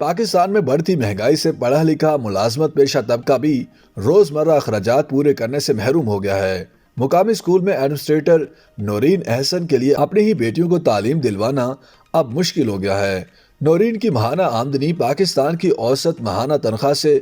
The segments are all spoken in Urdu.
پاکستان میں بڑھتی مہنگائی سے پڑھا لکھا ملازمت پیشہ طبقہ بھی روزمرہ اخراجات پورے کرنے سے محروم ہو گیا ہے۔ مقامی اسکول میں ایڈمنسٹریٹر نورین احسن کے لیے اپنی ہی بیٹیوں کو تعلیم دلوانا اب مشکل ہو گیا ہے۔ نورین کی ماہانہ آمدنی پاکستان کی اوسط ماہانہ تنخواہ سے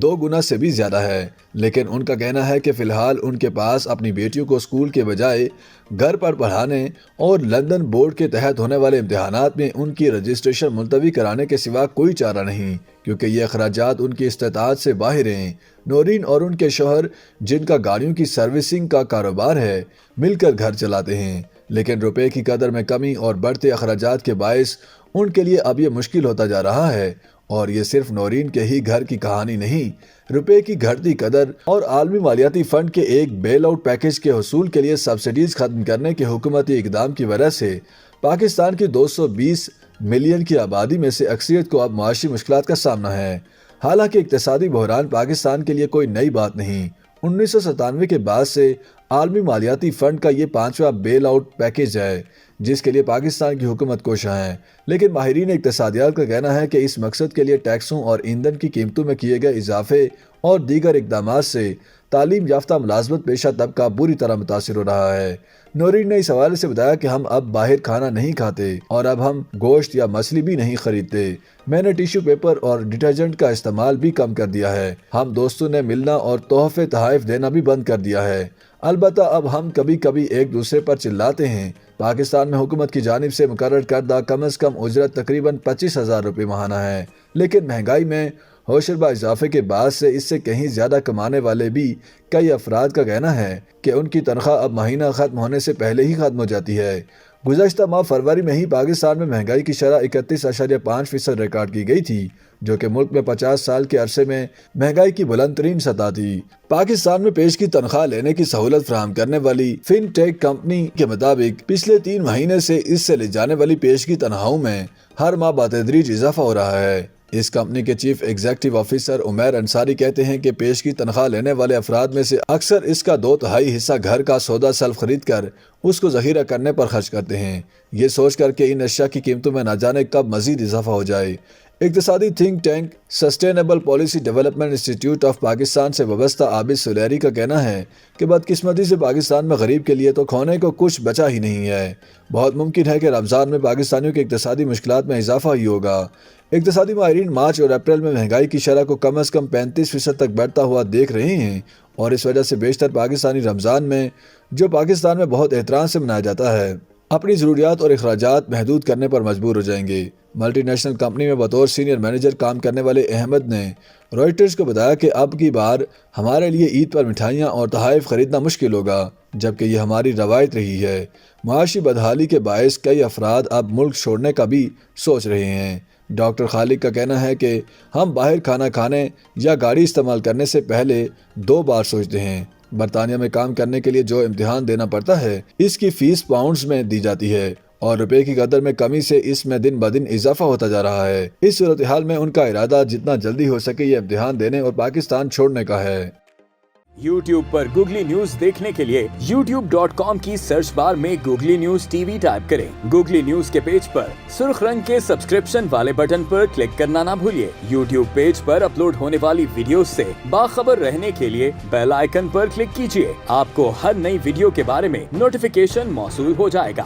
2 گنا سے بھی زیادہ ہے، لیکن ان کا کہنا ہے کہ فی الحال ان کے پاس اپنی بیٹیوں کو اسکول کے بجائے گھر پر پڑھانے اور لندن بورڈ کے تحت ہونے والے امتحانات میں ان کی رجسٹریشن ملتوی کرانے کے سوا کوئی چارہ نہیں، کیونکہ یہ اخراجات ان کی استطاعت سے باہر ہیں۔ نورین اور ان کے شوہر، جن کا گاڑیوں کی سروسنگ کا کاروبار ہے، مل کر گھر چلاتے ہیں، لیکن روپے کی قدر میں کمی اور بڑھتے اخراجات کے باعث ان کے لیے اب یہ مشکل ہوتا جا رہا ہے۔ اور یہ صرف نورین کے ہی گھر کی کہانی نہیں، روپے کی گھٹتی قدر اور عالمی مالیاتی فنڈ کے ایک بیل آؤٹ پیکج کے حصول کے لیے سبسڈیز ختم کرنے کے حکومتی اقدام کی وجہ سے پاکستان کی 220 ملین کی آبادی میں سے اکثریت کو اب معاشی مشکلات کا سامنا ہے۔ حالانکہ اقتصادی بحران پاکستان کے لیے کوئی نئی بات نہیں۔ 1997 کے بعد سے عالمی مالیاتی فنڈ کا یہ 5واں بیل آؤٹ پیکج ہے، جس کے لیے پاکستان کی حکومت کوشاں ہے، لیکن ماہرین اقتصادیات کا کہنا ہے کہ اس مقصد کے لیے ٹیکسوں اور ایندھن کی قیمتوں میں کیے گئے اضافے اور دیگر اقدامات سے تعلیم یافتہ ملازمت پیشہ طبقہ بری طرح متاثر ہو رہا ہے۔ نورین نے اس حوالے سے بتایا کہ ہم اب باہر کھانا نہیں کھاتے اور اب ہم گوشت یا مچھلی بھی نہیں خریدتے۔ میں نے ٹیشو پیپر اور ڈٹرجنٹ کا استعمال بھی کم کر دیا ہے۔ ہم دوستوں نے ملنا اور تحفے تحائف دینا بھی بند کر دیا ہے۔ البتہ اب ہم کبھی کبھی ایک دوسرے پر چلاتے ہیں۔ پاکستان میں حکومت کی جانب سے مقرر کردہ کم از کم اجرت تقریباً 25,000 روپے ماہانہ ہے، لیکن مہنگائی میں ہوشربا اضافے کے بعد سے اس سے کہیں زیادہ کمانے والے بھی کئی افراد کا کہنا ہے کہ ان کی تنخواہ اب مہینہ ختم ہونے سے پہلے ہی ختم ہو جاتی ہے۔ گزشتہ ماہ فروری میں ہی پاکستان میں مہنگائی کی شرح 31.5% ریکارڈ کی گئی تھی، جو کہ ملک میں 50 سال کے عرصے میں مہنگائی کی بلند ترین سطح تھی۔ پاکستان میں پیش کی تنخواہ لینے کی سہولت فراہم کرنے والی فن ٹیک کمپنی کے مطابق پچھلے 3 مہینے سے اس سے لی جانے والی پیش کی تنخواہوں میں ہر ماہ بتدریج اضافہ ہو رہا ہے۔ اس کمپنی کے chief executive officer Umair Ansari کہتے ہیں کہ پیش کی تنخواہ لینے والے افراد میں سے اکثر اس کا 2/3 حصہ گھر کا سودا سلف خرید کر اس کو ذخیرہ کرنے پر خرچ کرتے ہیں، یہ سوچ کر کہ ان اشیاء کی قیمتوں میں نہ جانے کب مزید اضافہ ہو جائے۔ اقتصادی think tank sustainable policy development انسٹی ٹیوٹ آف پاکستان سے وابستہ عابد سلیری کا کہنا ہے کہ بدقسمتی سے پاکستان میں غریب کے لیے تو کھونے کو کچھ بچا ہی نہیں ہے۔ بہت ممکن ہے کہ رمضان میں پاکستانیوں کی اقتصادی مشکلات میں اضافہ ہی ہوگا۔ اقتصادی ماہرین مارچ اور اپریل میں مہنگائی کی شرح کو کم از کم 35% تک بڑھتا ہوا دیکھ رہے ہیں، اور اس وجہ سے بیشتر پاکستانی رمضان میں، جو پاکستان میں بہت احترام سے منایا جاتا ہے، اپنی ضروریات اور اخراجات محدود کرنے پر مجبور ہو جائیں گے۔ ملٹی نیشنل کمپنی میں بطور سینئر مینیجر کام کرنے والے احمد نے رائٹرز کو بتایا کہ اب کی بار ہمارے لیے عید پر مٹھائیاں اور تحائف خریدنا مشکل ہوگا، جبکہ یہ ہماری روایت رہی ہے۔ معاشی بدحالی کے باعث کئی افراد اب ملک چھوڑنے کا بھی سوچ رہے ہیں۔ ڈاکٹر خالق کا کہنا ہے کہ ہم باہر کھانا کھانے یا گاڑی استعمال کرنے سے پہلے 2 بار سوچتے ہیں۔ برطانیہ میں کام کرنے کے لیے جو امتحان دینا پڑتا ہے، اس کی فیس پاؤنڈز میں دی جاتی ہے، اور روپے کی قدر میں کمی سے اس میں دن بدن اضافہ ہوتا جا رہا ہے۔ اس صورتحال میں ان کا ارادہ جتنا جلدی ہو سکے یہ امتحان دینے اور پاکستان چھوڑنے کا ہے۔ YouTube پر گوگلی نیوز دیکھنے کے لیے youtube.com کی سرچ بار میں googly news T V type کریں۔ گوگلی نیوز کے پیج پر سرخ رنگ کے سبسکرپشن والے بٹن پر کلک کرنا نہ بھولیے۔ YouTube پیج پر اپلوڈ ہونے والی ویڈیوز سے باخبر رہنے کے لیے بیل آئیکن پر کلک کیجیے۔ آپ کو ہر نئی ویڈیو کے بارے میں نوٹیفیکیشن موصول ہو جائے گا۔